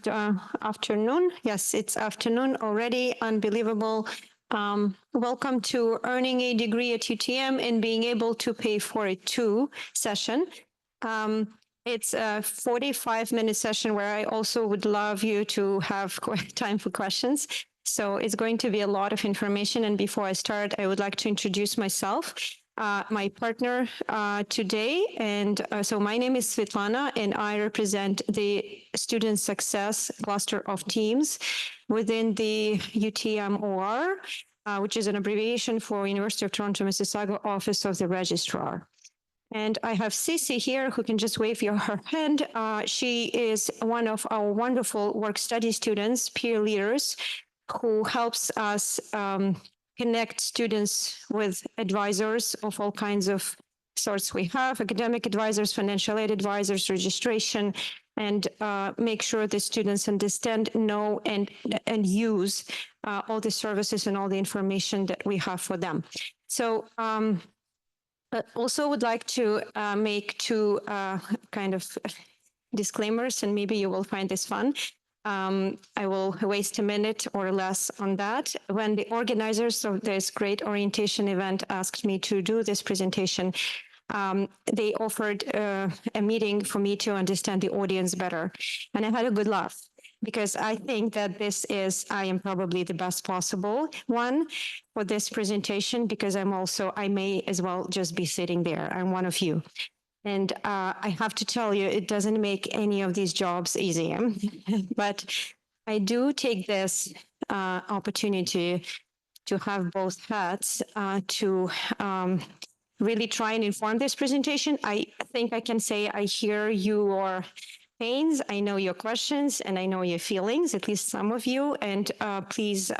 Afternoon. Yes, it's afternoon already. Unbelievable. Welcome to Earning a Degree at UTM and Being Able to Pay for It Too session. It's a 45-minute session where I also would love you to have time for questions. So it's going to be a lot of information. And before I start, I would like to introduce myself. My partner today. And so my name is Svetlana, and I represent the Student Success Cluster of Teams within the UTM-OR, which is an abbreviation for University of Toronto Mississauga Office of the Registrar. And I have Cici here, who can just wave her hand. She is one of our wonderful work-study students, peer leaders, who helps us connect students with advisors of all kinds of sorts we have, academic advisors, financial aid advisors, registration, and make sure the students understand, know, and use all the services and all the information that we have for them. So also would like to make two kind of disclaimers, and maybe you will find this fun. I will waste a minute or less on that. When the organizers of this great orientation event asked me to do this presentation, they offered a meeting for me to understand the audience better. And I had a good laugh because I think that I am probably the best possible one for this presentation because I may as well just be sitting there. I'm one of you. And I have to tell you, it doesn't make any of these jobs easy. But I do take this opportunity to have both hats to really try and inform this presentation. I think I can say I hear your pains, I know your questions, and I know your feelings, at least some of you. And please,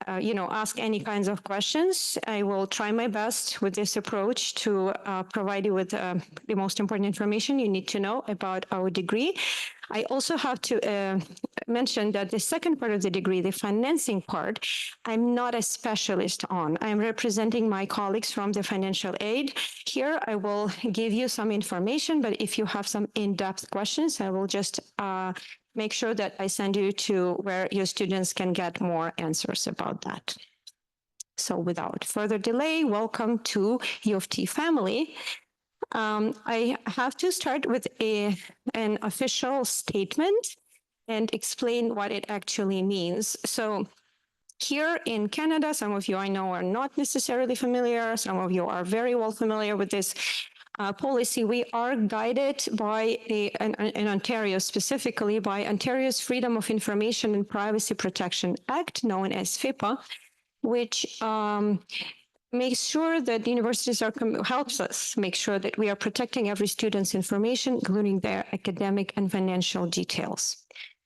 ask any kinds of questions. I will try my best with this approach to provide you with the most important information you need to know about our degree. I also have to mention that the second part of the degree, the financing part, I'm not a specialist on. I'm representing my colleagues from the financial aid. Here, I will give you some information, but if you have some in-depth questions, I will just make sure that I send you to where your students can get more answers about that. So without further delay, welcome to U of T family. I have to start with an official statement and explain what it actually means. So here in Canada, some of you I know are not necessarily familiar. Some of you are very well familiar with this policy. We are guided by in Ontario specifically by Ontario's Freedom of Information and Privacy Protection Act, known as FIPA, which makes sure that universities helps us make sure that we are protecting every student's information, including their academic and financial details.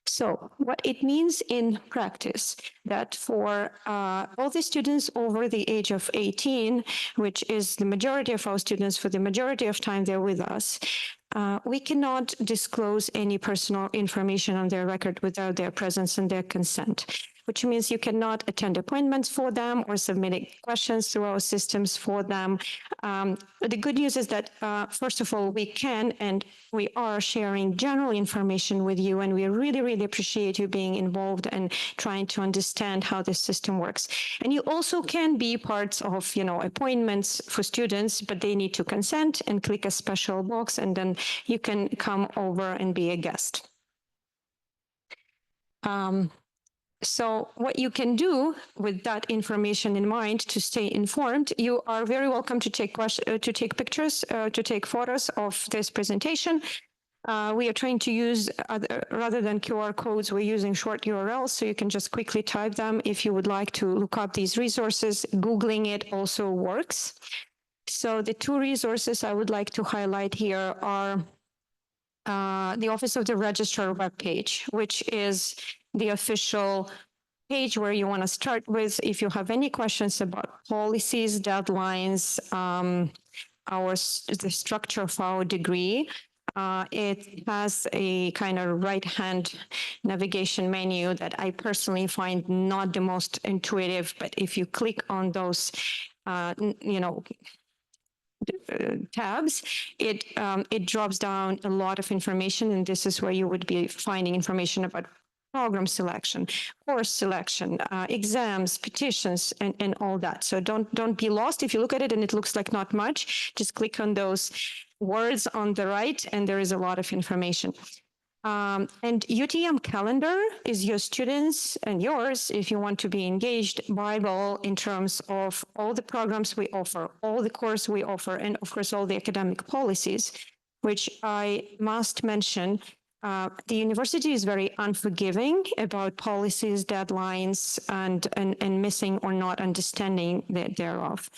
So what it means in practice that for all the students over the age of 18, which is the majority of our students for the majority of time they're with us, we cannot disclose any personal information on their record without their presence and their consent, which means you cannot attend appointments for them or submit questions through our systems for them. The good news is that, first of all, we can and we are sharing general information with you, and we really, really appreciate you being involved and trying to understand how this system works. And you also can be parts of, appointments for students, but they need to consent and click a special box, and then you can come over and be a guest. So what you can do with that information in mind to stay informed, you are very welcome to take pictures, to take photos of this presentation. We are trying to use, rather than QR codes, we're using short URLs, so you can just quickly type them if you would like to look up these resources. Googling it also works. So the two resources I would like to highlight here are the Office of the Registrar webpage, which is the official page where you want to start with if you have any questions about policies, deadlines, the structure of our degree. It has a kind of right-hand navigation menu that I personally find not the most intuitive, but if you click on those, tabs, it drops down a lot of information, and this is where you would be finding information about program selection, course selection, exams, petitions, and all that. So don't be lost. If you look at it and it looks like not much, just click on those words on the right, and there is a lot of information. And UTM calendar is your students and yours, if you want to be engaged, Bible in terms of all the programs we offer, all the course we offer, and of course, all the academic policies, which I must mention. The university is very unforgiving about policies, deadlines, and missing or not understanding thereof.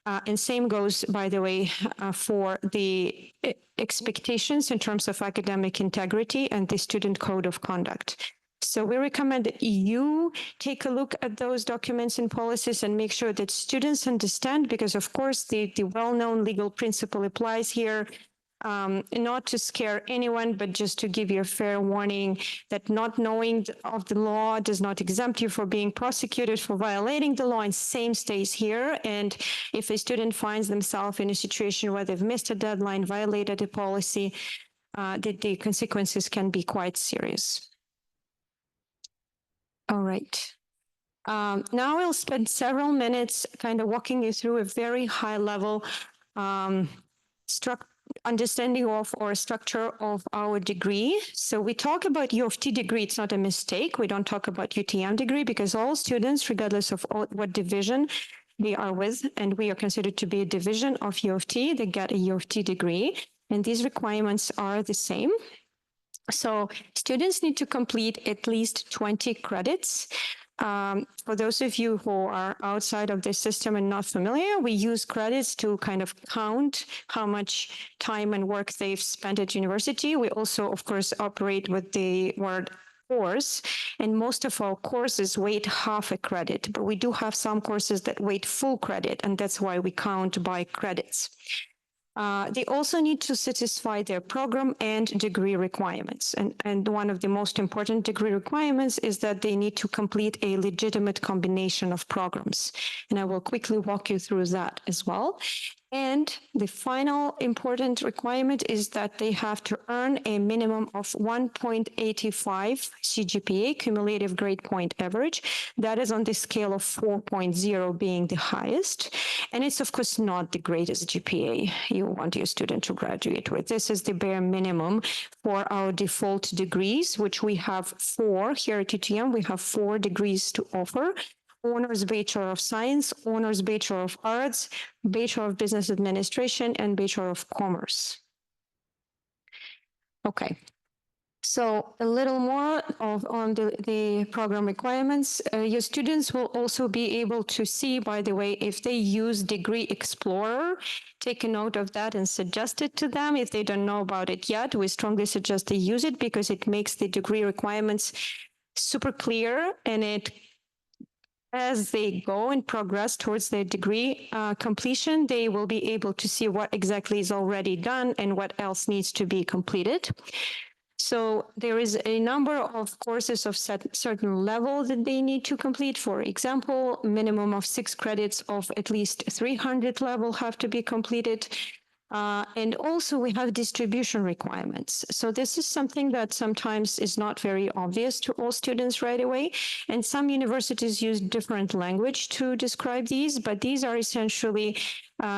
And same goes, by the way, for the expectations in terms of academic integrity and the student code of conduct. So we recommend that you take a look at those documents and policies and make sure that students understand, because of course the well-known legal principle applies here. Not to scare anyone, but just to give you a fair warning that not knowing of the law does not exempt you from being prosecuted for violating the law, and same stays here. And if a student finds themselves in a situation where they've missed a deadline, violated a policy, the consequences can be quite serious. All right. Now I'll spend several minutes kind of walking you through a very high level understanding of or structure of our degree. So we talk about U of T degree. It's not a mistake. We don't talk about UTM degree because all students, regardless of what division they are with, and we are considered to be a division of U of T, they get a U of T degree. And these requirements are the same. So students need to complete at least 20 credits. For those of you who are outside of the system and not familiar, we use credits to kind of count how much time and work they've spent at university. We also, of course, operate with the word course, and most of our courses weight half a credit, but we do have some courses that weight full credit, and that's why we count by credits. They also need to satisfy their program and degree requirements. And one of the most important degree requirements is that they need to complete a legitimate combination of programs. And I will quickly walk you through that as well. And the final important requirement is that they have to earn a minimum of 1.85 CGPA, cumulative grade point average. That is on the scale of 4.0 being the highest. And it's, of course, not the greatest GPA you want your student to graduate with. This is the bare minimum for our default degrees, which we have 4 here at UTM. We have 4 degrees to offer. Honors Bachelor of Science, Honors Bachelor of Arts, Bachelor of Business Administration, and Bachelor of Commerce. Okay, so a little more on the program requirements. Your students will also be able to see, by the way, if they use Degree Explorer, take a note of that and suggest it to them. If they don't know about it yet, we strongly suggest they use it because it makes the degree requirements super clear, and it as they go and progress towards their degree completion, they will be able to see what exactly is already done and what else needs to be completed. So there is a number of courses of certain level that they need to complete. For example, minimum of 6 credits of at least 300 level have to be completed. And also we have distribution requirements. So this is something that sometimes is not very obvious to all students right away. And some universities use different language to describe these, but these are essentially,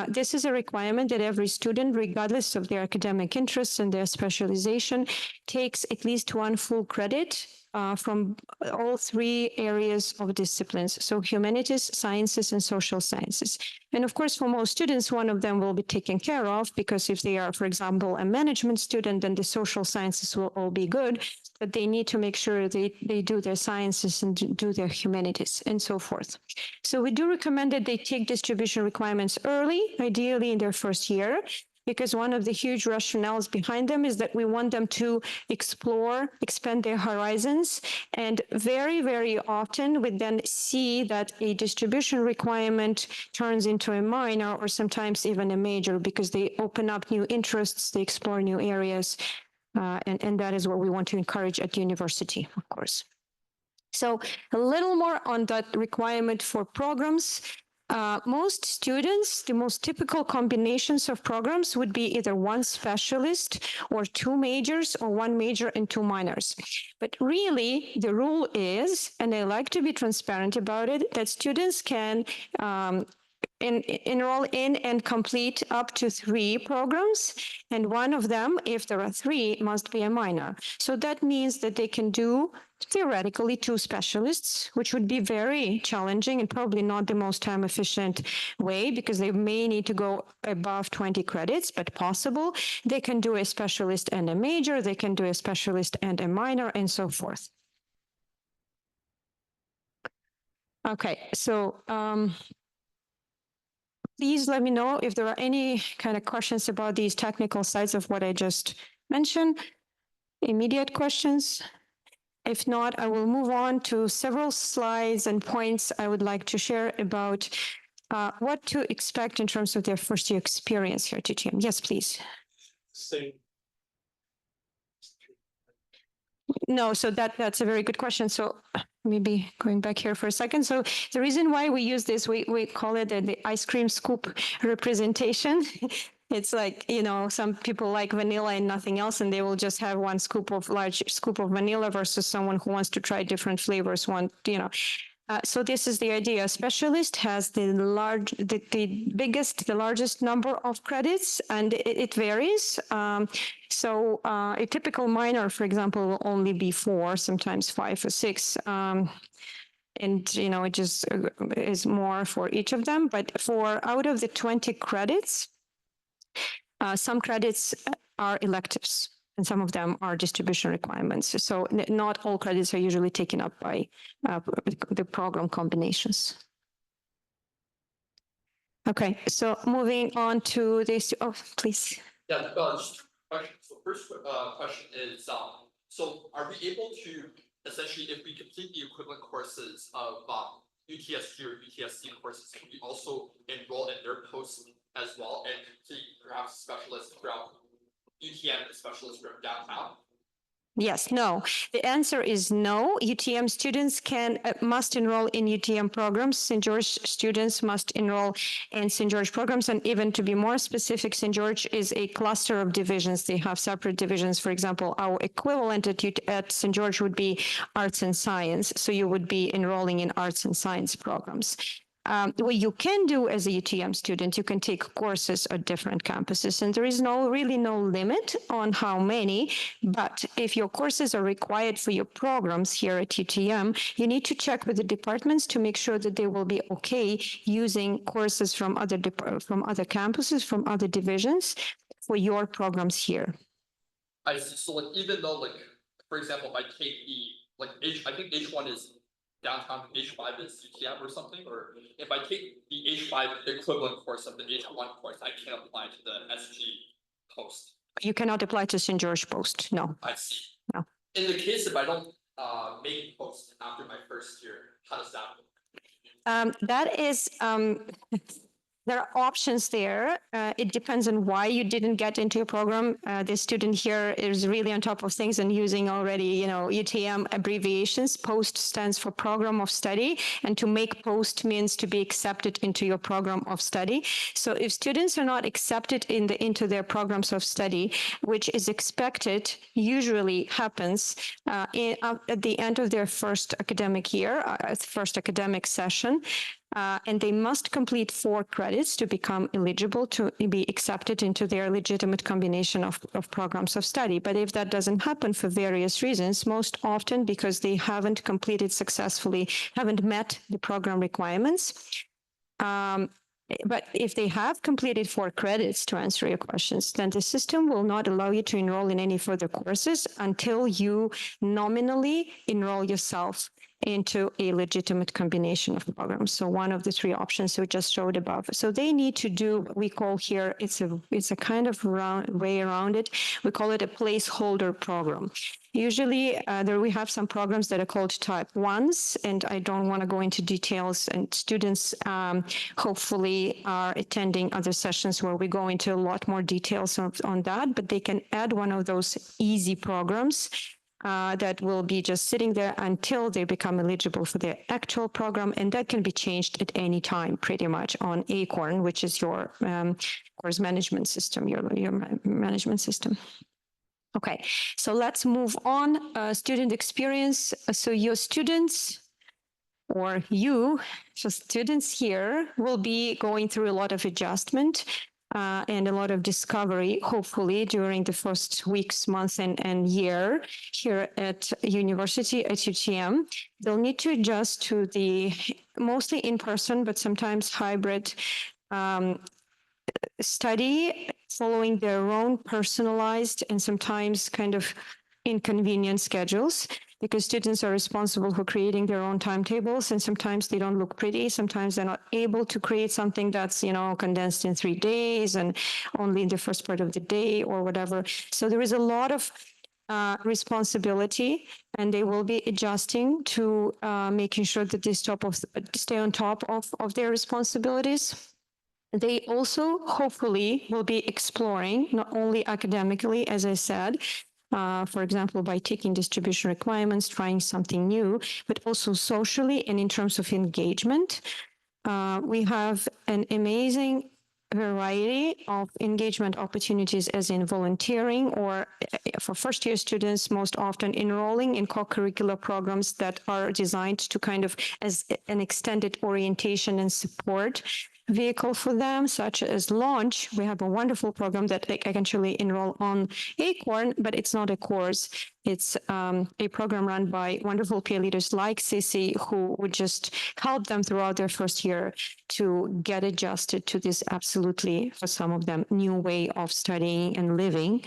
this is a requirement that every student, regardless of their academic interests and their specialization, takes at least 1 full credit from all 3 areas of disciplines, so humanities, sciences, and social sciences. And of course, for most students, one of them will be taken care of, because if they are, for example, a management student, then the social sciences will all be good, but they need to make sure they do their sciences and do their humanities and so forth. So we do recommend that they take distribution requirements early, ideally in their first year, because one of the huge rationales behind them is that we want them to explore, expand their horizons. And very, very often we then see that a distribution requirement turns into a minor or sometimes even a major, because they open up new interests, they explore new areas. And that is what we want to encourage at university, of course. So a little more on that requirement for programs. Most students, the most typical combinations of programs would be either one specialist or two majors or one major and two minors. But really, the rule is, and I like to be transparent about it, that students can enroll in and complete up to 3 programs, and one of them, if there are 3, must be a minor. So that means that they can do theoretically 2 specialists, which would be very challenging and probably not the most time efficient way because they may need to go above 20 credits, but possible. They can do a specialist and a major, they can do a specialist and a minor, and so forth. Okay, so please let me know if there are any kind of questions about these technical sides of what I just mentioned. Immediate questions? If not, I will move on to several slides and points I would like to share about what to expect in terms of their first year experience here at UTM. Yes, please. Same. No, so that's a very good question. So maybe going back here for a second. So the reason why we use this, we call it the ice cream scoop representation. It's like, you know, some people like vanilla and nothing else, and they will just have one large scoop of vanilla versus someone who wants to try different flavors. So this is the idea. A specialist has the largest number of credits, and it varies. So a typical minor, for example, will only be 4, sometimes 5 or 6. And, you know, it just is more for each of them. But for out of the 20 credits, some credits are electives, and some of them are distribution requirements. So not all credits are usually taken up by the program combinations. Okay, so moving on to this. Oh, please. Yeah, just question. So first question is, so are we able to essentially, if we complete the equivalent courses of UTSG or UTSC courses, can we also enroll in their posts as well and complete perhaps specialists from UTM, specialists from downtown? Yes, no. The answer is no. UTM students must enroll in UTM programs. St. George students must enroll in St. George programs. And even to be more specific, St. George is a cluster of divisions. They have separate divisions. For example, our equivalent at St. George would be arts and science. So you would be enrolling in arts and science programs. What you can do as a UTM student, you can take courses at different campuses, and there is really no limit on how many. But if your courses are required for your programs here at UTM, you need to check with the departments to make sure that they will be okay using courses from other campuses, from other divisions for your programs here. I see. So like even though like, for example, if I take I think H1 is downtown, H5 is UTM or something, or if I take the H5 equivalent course of the H1 course, I can't apply to the SG post. You cannot apply to St. George post, no. I see. No. In the case if I don't make post after my first year, how does that work? That is, there are options there. It depends on why you didn't get into a program. The student here is really on top of things and using already, UTM abbreviations. POST stands for Program of Study, and to make POST means to be accepted into your program of study. So if students are not accepted into their programs of study, which is expected, usually happens at the end of their first academic year, first academic session, and they must complete 4 credits to become eligible to be accepted into their legitimate combination of programs of study. But if that doesn't happen for various reasons, most often because they haven't completed successfully, haven't met the program requirements. But if they have completed 4 credits, to answer your questions, then the system will not allow you to enroll in any further courses until you nominally enroll yourself into a legitimate combination of programs. So one of the 3 options we just showed above. So they need to do what we call here, it's a kind of way around it. We call it a placeholder program. Usually we have some programs that are called type 1s, and I don't want to go into details, and students hopefully are attending other sessions where we go into a lot more details on that, but they can add one of those easy programs that will be just sitting there until they become eligible for the actual program. And that can be changed at any time, pretty much, on Acorn, which is your course management system, your management system. Okay, so let's move on. Student experience. So your students, or you, so students here, will be going through a lot of adjustment and a lot of discovery, hopefully, during the first weeks, months, and year here at university, at UTM. They'll need to adjust to the mostly in-person, but sometimes hybrid study, following their own personalized and sometimes kind of inconvenient schedules, because students are responsible for creating their own timetables, and sometimes they don't look pretty. Sometimes they're not able to create something that's, condensed in 3 days and only in the first part of the day or whatever. So there is a lot of responsibility, and they will be adjusting to making sure that they stay on top of their responsibilities. They also hopefully will be exploring, not only academically, as I said, for example, by taking distribution requirements, trying something new, but also socially and in terms of engagement. We have an amazing variety of engagement opportunities, as in volunteering, or for first-year students, most often enrolling in co-curricular programs that are designed to kind of as an extended orientation and support vehicle for them, such as Launch. We have a wonderful program that they can actually enroll on Acorn, but it's not a course. It's a program run by wonderful peer leaders like Sissy, who would just help them throughout their first year to get adjusted to this absolutely, for some of them, new way of studying and living.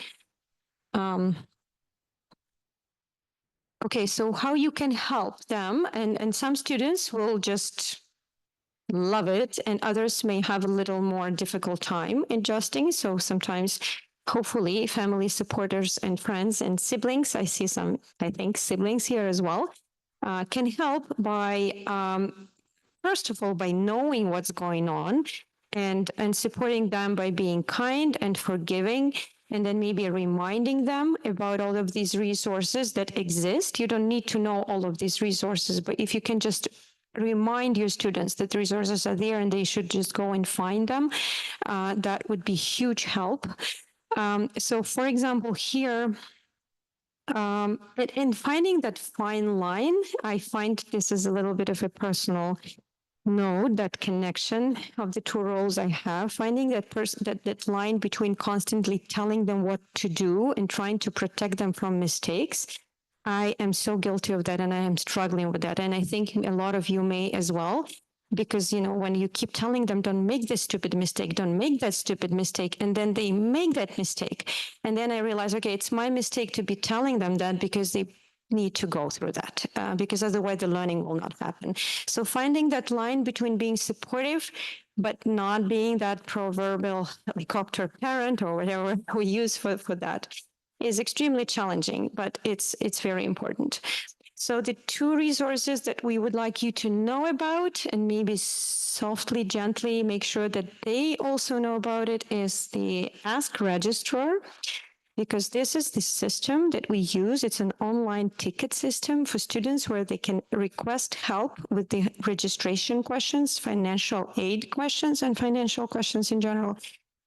Okay, so how you can help them, and some students will just love it, and others may have a little more difficult time adjusting. So sometimes, hopefully, family supporters and friends and siblings, I see some, I think, siblings here as well, can help by, first of all, by knowing what's going on and supporting them by being kind and forgiving, and then maybe reminding them about all of these resources that exist. You don't need to know all of these resources, but if you can just remind your students that the resources are there and they should just go and find them, that would be huge help. So, for example, here, in finding that fine line, I find this is a little bit of a personal note, that connection of the two roles I have, finding that line between constantly telling them what to do and trying to protect them from mistakes. I am so guilty of that, and I am struggling with that. And I think a lot of you may as well, because, when you keep telling them, don't make this stupid mistake, don't make that stupid mistake, and then they make that mistake. And then I realize, okay, it's my mistake to be telling them that, because they need to go through that, because otherwise the learning will not happen. So finding that line between being supportive, but not being that proverbial helicopter parent or whatever we use for that, is extremely challenging, but it's very important. So the two resources that we would like you to know about, and maybe softly, gently make sure that they also know about it, is the Ask Registrar, because this is the system that we use. It's an online ticket system for students where they can request help with the registration questions, financial aid questions, and financial questions in general,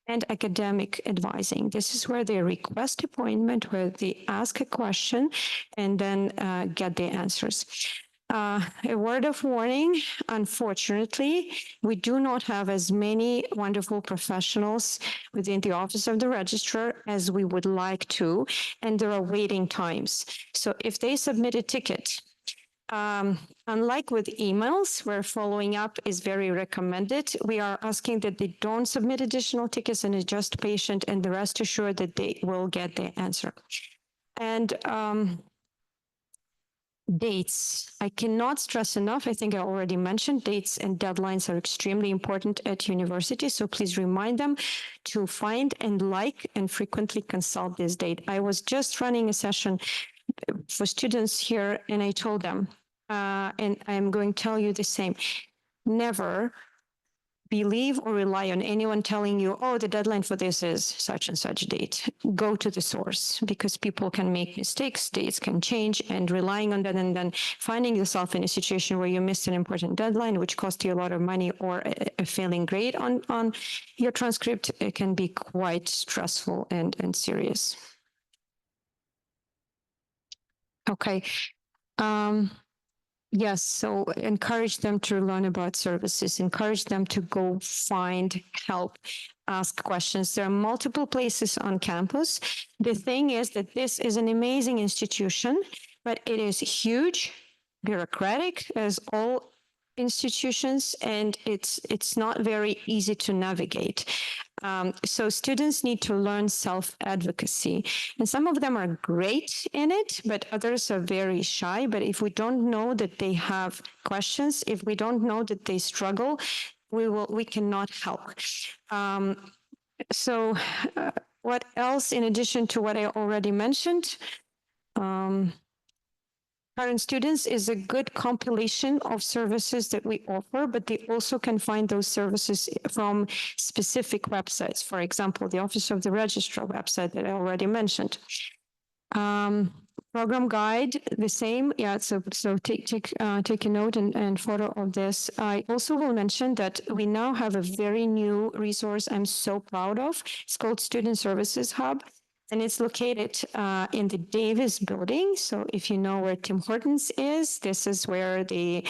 and academic advising. This is where they request appointment, where they ask a question and then get the answers. A word of warning, unfortunately, we do not have as many wonderful professionals within the Office of the Registrar as we would like to, and there are waiting times. So if they submit a ticket, unlike with emails, where following up is very recommended, we are asking that they don't submit additional tickets and adjust patient, and the rest assured that they will get the answer. And dates. I cannot stress enough. I think I already mentioned dates and deadlines are extremely important at university. So please remind them to find and frequently consult this date. I was just running a session for students here, and I told them, and I'm going to tell you the same. Never believe or rely on anyone telling you, oh, the deadline for this is such and such date. Go to the source, because people can make mistakes, dates can change, and relying on that and then finding yourself in a situation where you missed an important deadline, which cost you a lot of money, or a failing grade on your transcript, it can be quite stressful and serious. Okay. Yes, so encourage them to learn about services, encourage them to go find help, ask questions. There are multiple places on campus. The thing is that this is an amazing institution, but it is huge, bureaucratic, as all institutions, and it's not very easy to navigate. So students need to learn self-advocacy, and some of them are great in it, but others are very shy. But if we don't know that they have questions, if we don't know that they struggle, we cannot help. So what else in addition to what I already mentioned? Current Students is a good compilation of services that we offer, but they also can find those services from specific websites. For example, the Office of the Registrar website that I already mentioned. Program guide, the same. Yeah, so take a note and photo of this. I also will mention that we now have a very new resource I'm so proud of. It's called Student Services Hub. And it's located in the Davis building. So if you know where Tim Hortons is, this is where the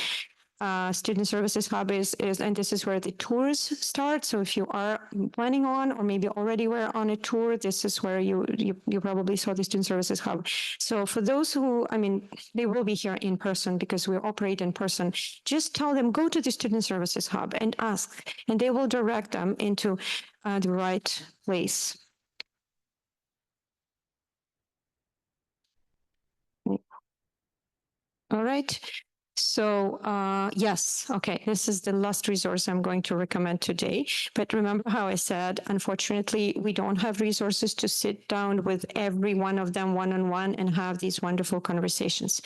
Student Services Hub is, and this is where the tours start. So if you are planning on, or maybe already were on a tour, this is where you probably saw the Student Services Hub. So for those who, I mean, they will be here in person because we operate in person. Just tell them, go to the Student Services Hub and ask, and they will direct them into the right place. All right. So yes, okay, this is the last resource I'm going to recommend today. But remember how I said, unfortunately, we don't have resources to sit down with every one of them one-on-one and have these wonderful conversations.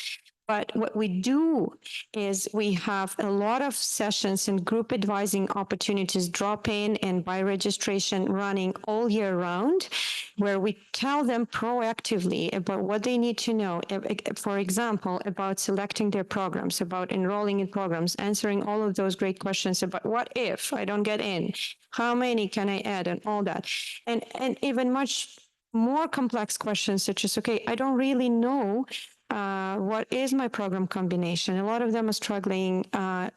But what we do is we have a lot of sessions and group advising opportunities, drop-in and by registration, running all year round, where we tell them proactively about what they need to know. For example, about selecting their programs, about enrolling in programs, answering all of those great questions about what if I don't get in, how many can I add, and all that. And even much more complex questions such as, okay, I don't really know what is my program combination? A lot of them are struggling,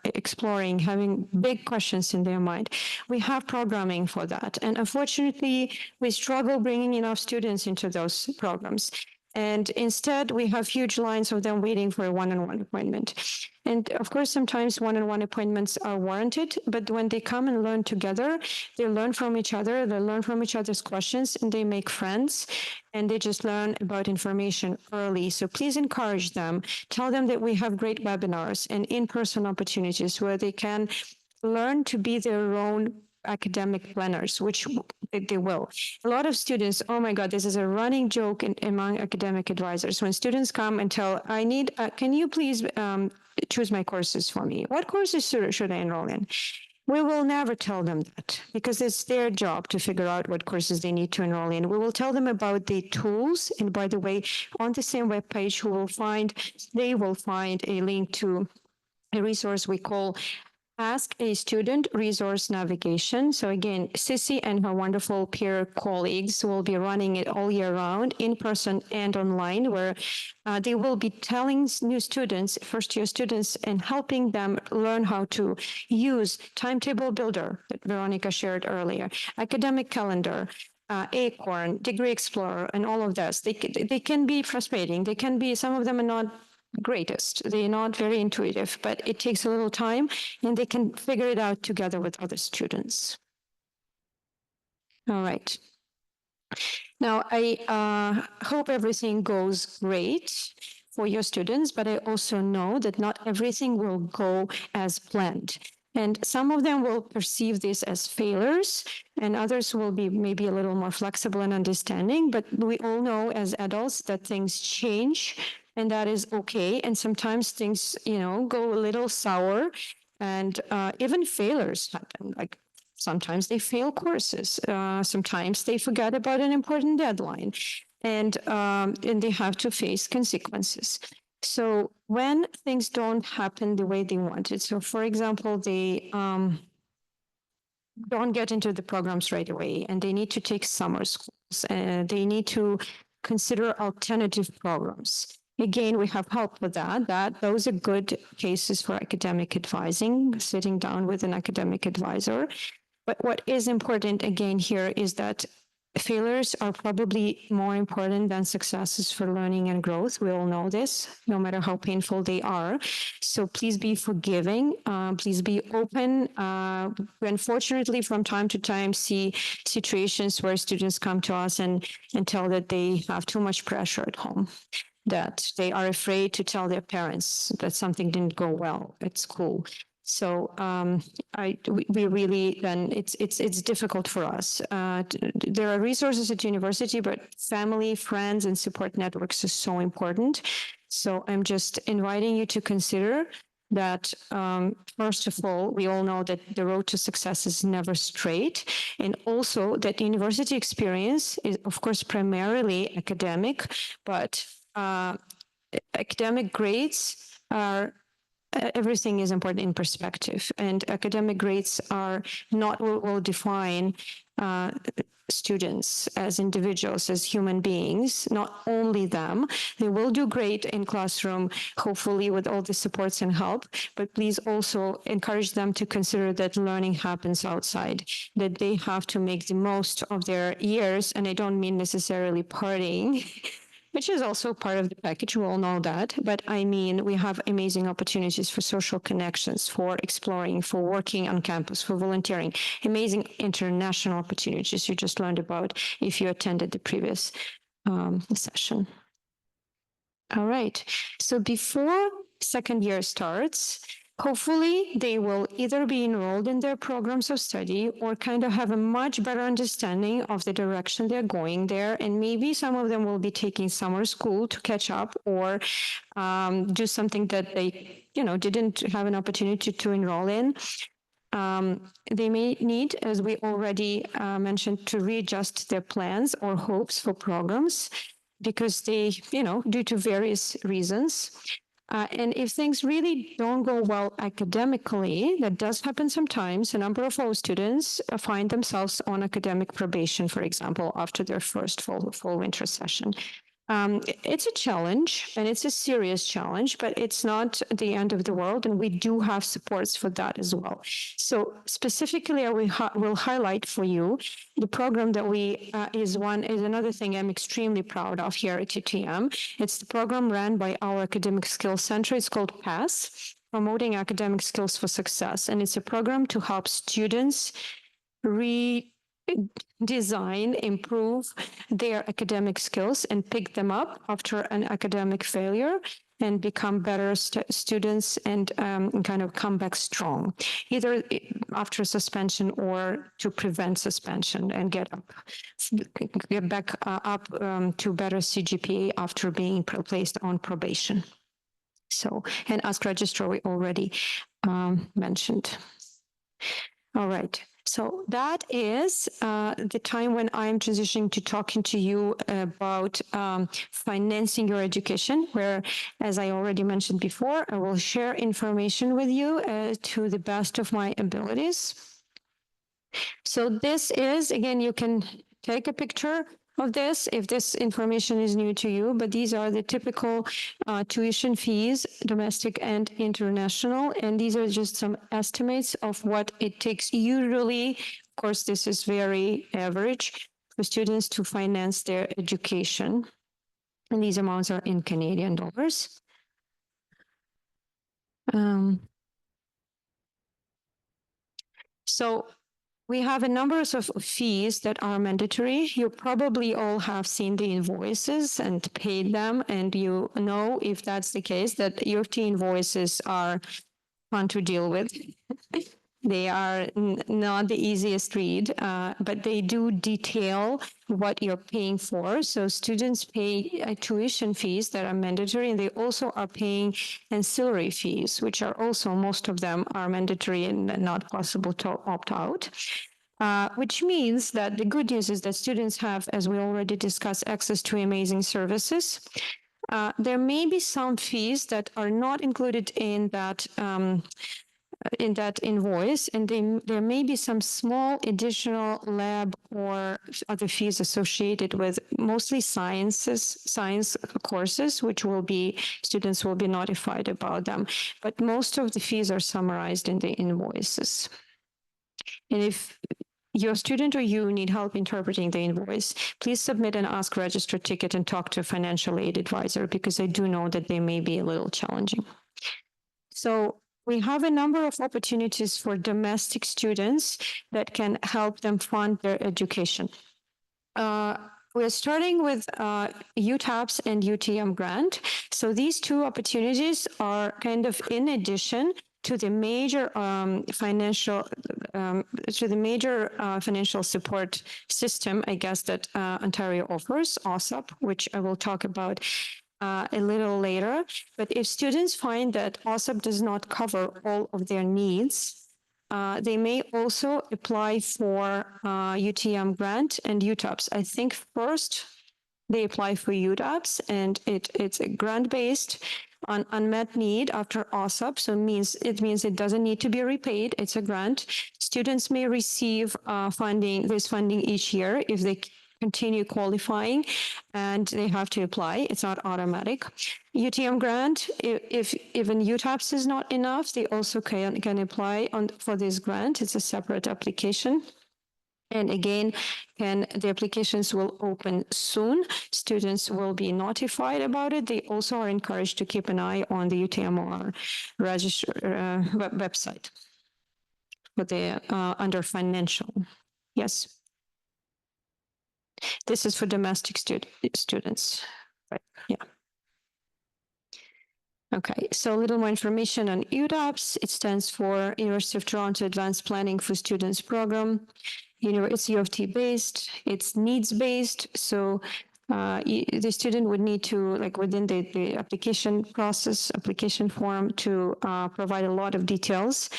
exploring, having big questions in their mind. We have programming for that. And unfortunately, we struggle bringing enough students into those programs. And instead, we have huge lines of them waiting for a one-on-one appointment. And of course, sometimes one-on-one appointments are warranted, but when they come and learn together, they learn from each other, they learn from each other's questions, and they make friends, and they just learn about information early. So please encourage them. Tell them that we have great webinars and in-person opportunities where they can learn to be their own academic planners, which they will. A lot of students, oh my God, this is a running joke among academic advisors. When students come and tell, I need, can you please choose my courses for me? What courses should I enroll in? We will never tell them that because it's their job to figure out what courses they need to enroll in. We will tell them about the tools. And by the way, on the same webpage, they will find a link to a resource we call Ask a Student Resource Navigation. So again, Sissy and her wonderful peer colleagues will be running it all year round, in person and online, where they will be telling new students, first-year students, and helping them learn how to use Timetable Builder that Veronica shared earlier, Academic Calendar, Acorn, Degree Explorer, and all of this. They can be frustrating. They can be, some of them are not greatest. They're not very intuitive, but it takes a little time and they can figure it out together with other students. All right. Now, I hope everything goes great for your students, but I also know that not everything will go as planned. And some of them will perceive this as failures, and others will be maybe a little more flexible and understanding. But we all know as adults that things change, and that is okay. And sometimes things, go a little sour, and even failures happen. Like Sometimes they fail courses. Sometimes they forget about an important deadline, and they have to face consequences. So when things don't happen the way they wanted, so for example, they don't get into the programs right away, and they need to take summer schools, and they need to consider alternative programs. Again, we have help with that. Those are good cases for academic advising, sitting down with an academic advisor. But what is important again here is that failures are probably more important than successes for learning and growth. We all know this, no matter how painful they are. So please be forgiving. Please be open. We unfortunately, from time to time, see situations where students come to us and tell that they have too much pressure at home, that they are afraid to tell their parents that something didn't go well at school. So we really then it's difficult for us. There are resources at university, but family, friends, and support networks is so important. So I'm just inviting you to consider that first of all, we all know that the road to success is never straight, and also that university experience is, of course, primarily academic, but academic grades are everything is important in perspective, and academic grades are not what will define students as individuals, as human beings, not only them. They will do great in classroom, hopefully with all the supports and help, but please also encourage them to consider that learning happens outside, that they have to make the most of their years. And I don't mean necessarily partying, which is also part of the package. We all know that. But I mean, we have amazing opportunities for social connections, for exploring, for working on campus, for volunteering, amazing international opportunities you just learned about if you attended the previous session. All right. So before second year starts, hopefully they will either be enrolled in their programs of study or kind of have a much better understanding of the direction they're going there. And maybe some of them will be taking summer school to catch up or do something that they, didn't have an opportunity to enroll in. They may need, as we already mentioned, to readjust their plans or hopes for programs because they, due to various reasons. And if things really don't go well academically, that does happen sometimes. A number of our students find themselves on academic probation, for example, after their first fall-winter session. It's a challenge, and it's a serious challenge, but it's not the end of the world, and we do have supports for that as well. So specifically, I will highlight for you the program that is another thing I'm extremely proud of here at UTM. It's the program run by our Academic Skills Center. It's called PASS, Promoting Academic Skills for Success, and it's a program to help students design, improve their academic skills and pick them up after an academic failure and become better students and kind of come back strong, either after suspension or to prevent suspension and get back up to better CGPA after being placed on probation. So, and Ask Registrar we already mentioned. All right. So that is the time when I'm transitioning to talking to you about financing your education, where, as I already mentioned before, I will share information with you to the best of my abilities. So this is, again, you can take a picture of this if this information is new to you, but these are the typical tuition fees, domestic and international, and these are just some estimates of what it takes usually. Of course, this is very average for students to finance their education, and these amounts are in Canadian dollars. So we have a number of fees that are mandatory. You probably all have seen the invoices and paid them, and you know, if that's the case, that U of T invoices are fun to deal with. They are not the easiest read, but they do detail what you're paying for. So students pay tuition fees that are mandatory, and they also are paying ancillary fees, which are also, most of them are mandatory and not possible to opt out. Which means that the good news is that students have, as we already discussed, access to amazing services. There may be some fees that are not included in that invoice, and there may be some small additional lab or other fees associated with mostly science courses, which students will be notified about them. But most of the fees are summarized in the invoices. And if your student or you need help interpreting the invoice, please submit an Ask Register ticket and talk to a financial aid advisor, because I do know that they may be a little challenging. So we have a number of opportunities for domestic students that can help them fund their education. We're starting with UTAPS and UTM grant. So these two opportunities are kind of in addition to the major financial support system, I guess, that Ontario offers, OSAP, which I will talk about a little later. But if students find that OSAP does not cover all of their needs, they may also apply for UTM grant and UTAPS. I think first they apply for UTAPS, and it's a grant-based on unmet need after OSAP. So it means it doesn't need to be repaid. It's a grant. Students may receive this funding each year if they continue qualifying, and they have to apply. It's not automatic. UTM grant, if even UTAPS is not enough, they also can apply for this grant. It's a separate application. And again, the applications will open soon. Students will be notified about it. They also are encouraged to keep an eye on the UTMOR register website under financial. Yes. This is for domestic students, right? Yeah. Okay, so a little more information on UTAPS. It stands for University of Toronto Advanced Planning for Students Program. It's U of T based, it's needs based. So the student would need to, within the application form, to provide a lot of details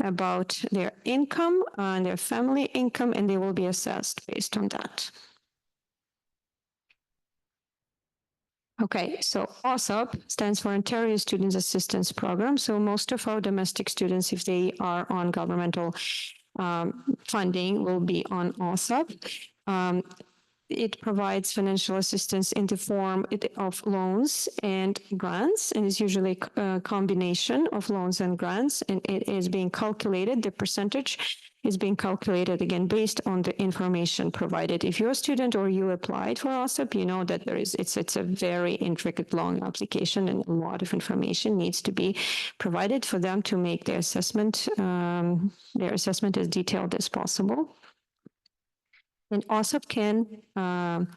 about their income and their family income, and they will be assessed based on that. Okay, so OSAP stands for Ontario Students Assistance Program. So most of our domestic students, if they are on governmental funding, will be on OSAP. It provides financial assistance in the form of loans and grants, and it's usually a combination of loans and grants, and it is being calculated, the percentage is being calculated again based on the information provided. If you're a student or you applied for OSAP, you know that it's a very intricate, long application, and a lot of information needs to be provided for them to make their assessment as detailed as possible. And OSAP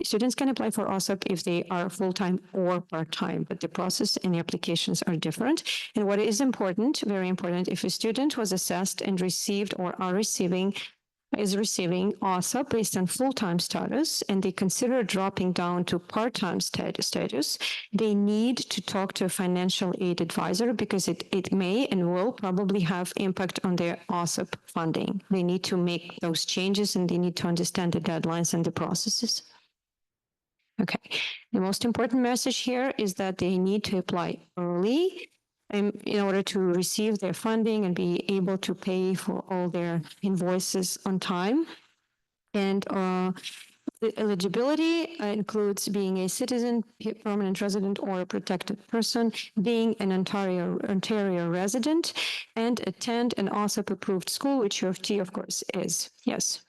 students can apply for OSAP if they are full-time or part-time, but the process and the applications are different. And what is important, very important, if a student was assessed and received or is receiving OSAP based on full-time status, and they consider dropping down to part-time status, they need to talk to a financial aid advisor, because it may and will probably have impact on their OSAP funding. They need to make those changes, and they need to understand the deadlines and the processes. Okay, the most important message here is that they need to apply early in order to receive their funding and be able to pay for all their invoices on time. And the eligibility includes being a citizen, permanent resident, or a protected person, being an Ontario resident, and attend an OSAP-approved school, which U of T, of course, is. Yes.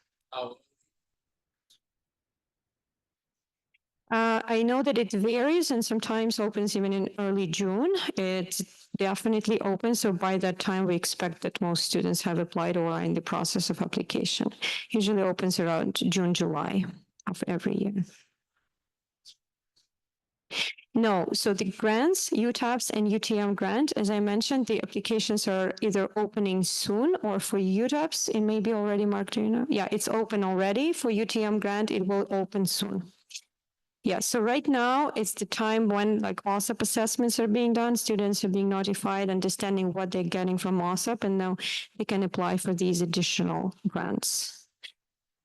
I know that it varies and sometimes opens even in early June. It's definitely open. So by that time, we expect that most students have applied or are in the process of application. Usually opens around June, July of every year. No, so the grants, UTAPS and UTM grant, as I mentioned, the applications are either opening soon, or for UTAPS, it may be already marked, do you know? Yeah, it's open already. For UTM grant, it will open soon. Yeah, so right now it's the time when like OSAP assessments are being done, students are being notified, understanding what they're getting from OSAP, and now they can apply for these additional grants.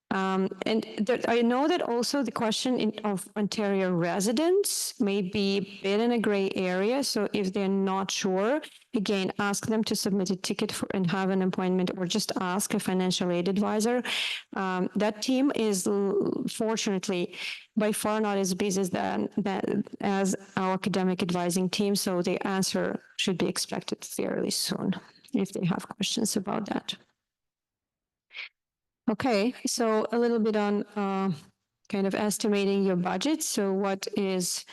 I know that also the question of Ontario residents may be a bit in a gray area. So if they're not sure, again, ask them to submit a ticket and have an appointment, or just ask a financial aid advisor. That team is fortunately by far not as busy as our academic advising team. So the answer should be expected fairly soon if they have questions about that. Okay, so a little bit on kind of estimating your budget. So what is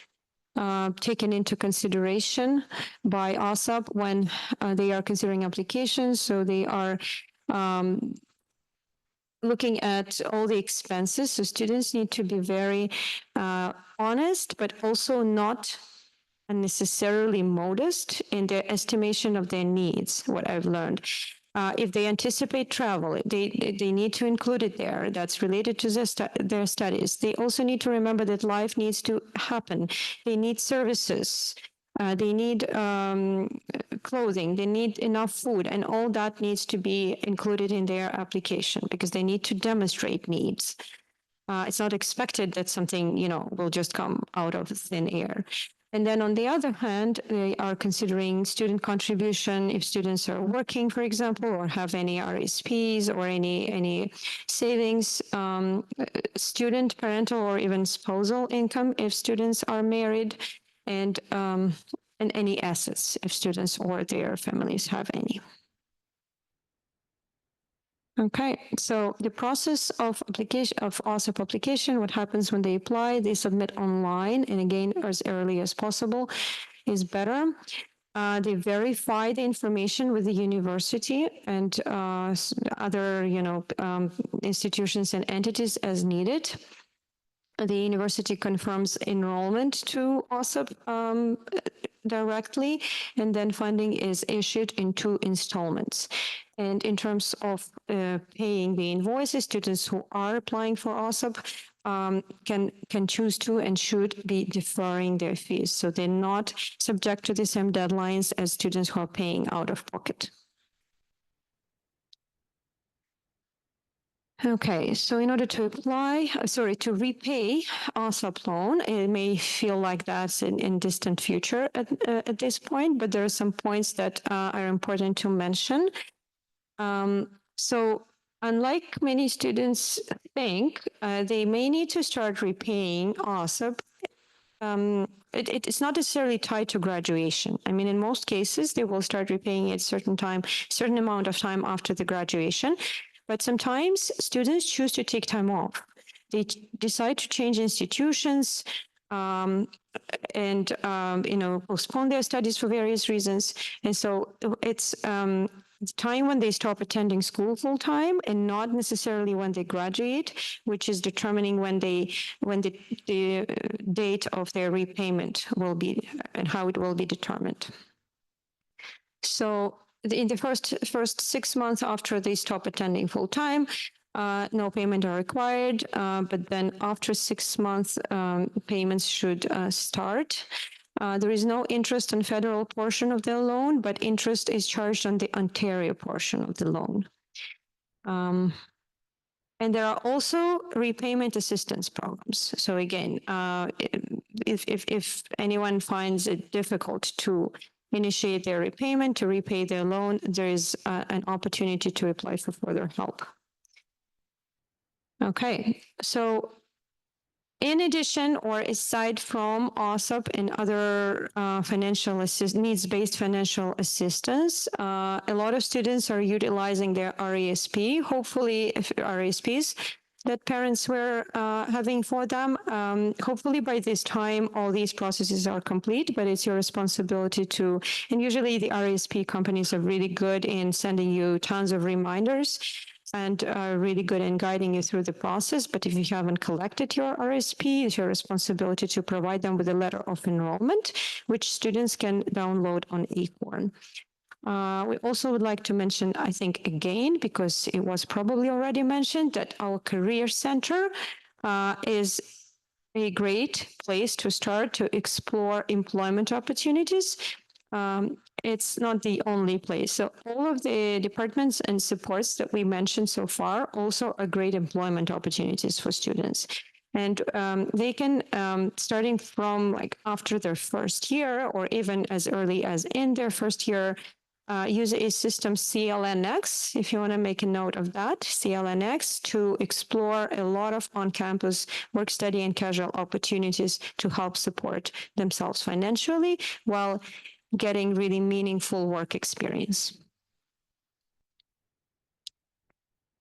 taken into consideration by OSAP when they are considering applications? So they are looking at all the expenses. So students need to be very honest, but also not unnecessarily modest in their estimation of their needs, what I've learned. If they anticipate travel, they need to include it there. That's related to their studies. They also need to remember that life needs to happen. They need services. They need clothing. They need enough food, and all that needs to be included in their application because they need to demonstrate needs. It's not expected that something, will just come out of thin air. And then on the other hand, they are considering student contribution if students are working, for example, or have any RSPs or any savings, student, parental, or even spousal income if students are married, and any assets if students or their families have any. Okay, so the process of OSAP application, what happens when they apply, they submit online, and again, as early as possible is better. They verify the information with the university and other, institutions and entities as needed. The university confirms enrollment to OSAP directly, and then funding is issued in 2 installments. And in terms of paying the invoices, students who are applying for OSAP can choose to and should be deferring their fees. So they're not subject to the same deadlines as students who are paying out of pocket. Okay, so in order to to repay OSAP loan, it may feel like that's in distant future at this point, but there are some points that are important to mention. So unlike many students think, they may need to start repaying OSAP. It's not necessarily tied to graduation. I mean, in most cases, they will start repaying at certain amount of time after the graduation. But sometimes students choose to take time off. They decide to change institutions and postpone their studies for various reasons. And so it's time when they stop attending school full time, and not necessarily when they graduate, which is determining when the date of their repayment will be and how it will be determined. So in the first 6 months after they stop attending full time, no payment are required. But then after 6 months, payments should start. There is no interest on federal portion of the loan, but interest is charged on the Ontario portion of the loan. And there are also repayment assistance programs. So again, if anyone finds it difficult to initiate their repayment, to repay their loan, there is an opportunity to apply for further help. Okay, so in addition or aside from OSAP and other financial needs-based financial assistance, a lot of students are utilizing their RESP, hopefully RESPs that parents were having for them. Hopefully by this time, all these processes are complete, but it's your responsibility to, and usually the RESP companies are really good in sending you tons of reminders. and really good in guiding you through the process. But if you haven't collected your RSP, it's your responsibility to provide them with a letter of enrollment, which students can download on Acorn. We also would like to mention, I think, again, because it was probably already mentioned, that our Career Center is a great place to start to explore employment opportunities. It's not the only place. So all of the departments and supports that we mentioned so far also are great employment opportunities for students. And they can, starting from like after their first year or even as early as in their first year, use a system CLNX, if you want to make a note of that, CLNX, to explore a lot of on-campus work study and casual opportunities to help support themselves financially while getting really meaningful work experience.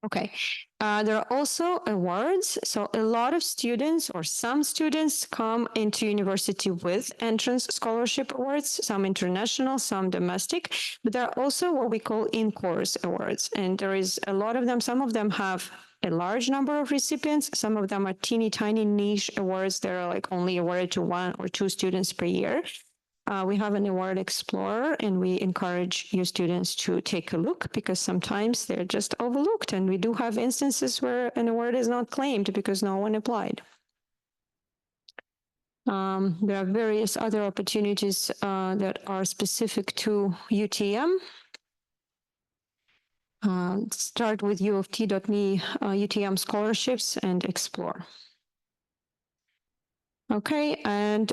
Okay, there are also awards. So a lot of students or some students come into university with entrance scholarship awards, some international, some domestic, but there are also what we call in-course awards. And there is a lot of them. Some of them have a large number of recipients. Some of them are teeny tiny niche awards that are like only awarded to 1 or 2 students per year. We have an award explorer, and we encourage your students to take a look because sometimes they're just overlooked. And we do have instances where an award is not claimed because no one applied. There are various other opportunities that are specific to UTM. Start with uoft.me UTM scholarships and explore. Okay, and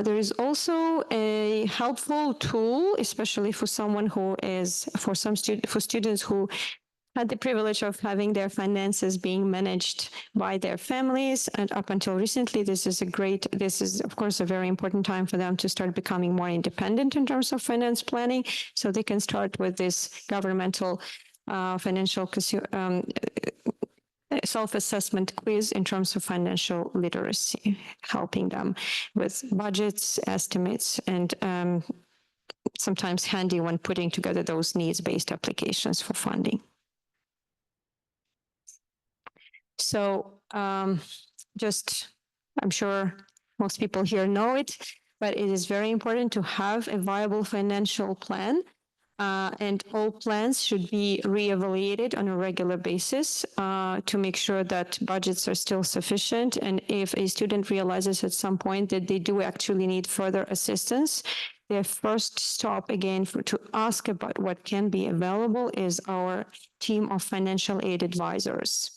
there is also a helpful tool, especially for someone who is, for students who had the privilege of having their finances being managed by their families. And up until recently, this is of course, a very important time for them to start becoming more independent in terms of finance planning. So they can start with this governmental financial self-assessment quiz in terms of financial literacy, helping them with budgets, estimates, and sometimes handy when putting together those needs-based applications for funding. So I'm sure most people here know it, but it is very important to have a viable financial plan. And all plans should be reevaluated on a regular basis to make sure that budgets are still sufficient. And if a student realizes at some point that they do actually need further assistance, their first stop again to ask about what can be available is our team of financial aid advisors.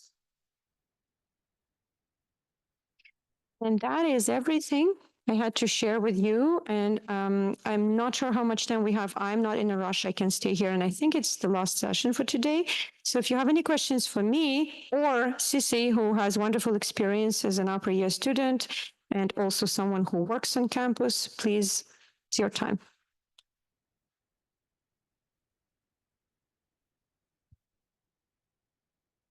And that is everything I had to share with you. And I'm not sure how much time we have. I'm not in a rush. I can stay here. And I think it's the last session for today. So if you have any questions for me or Sissy, who has wonderful experience as an upper year student and also someone who works on campus, please, it's your time.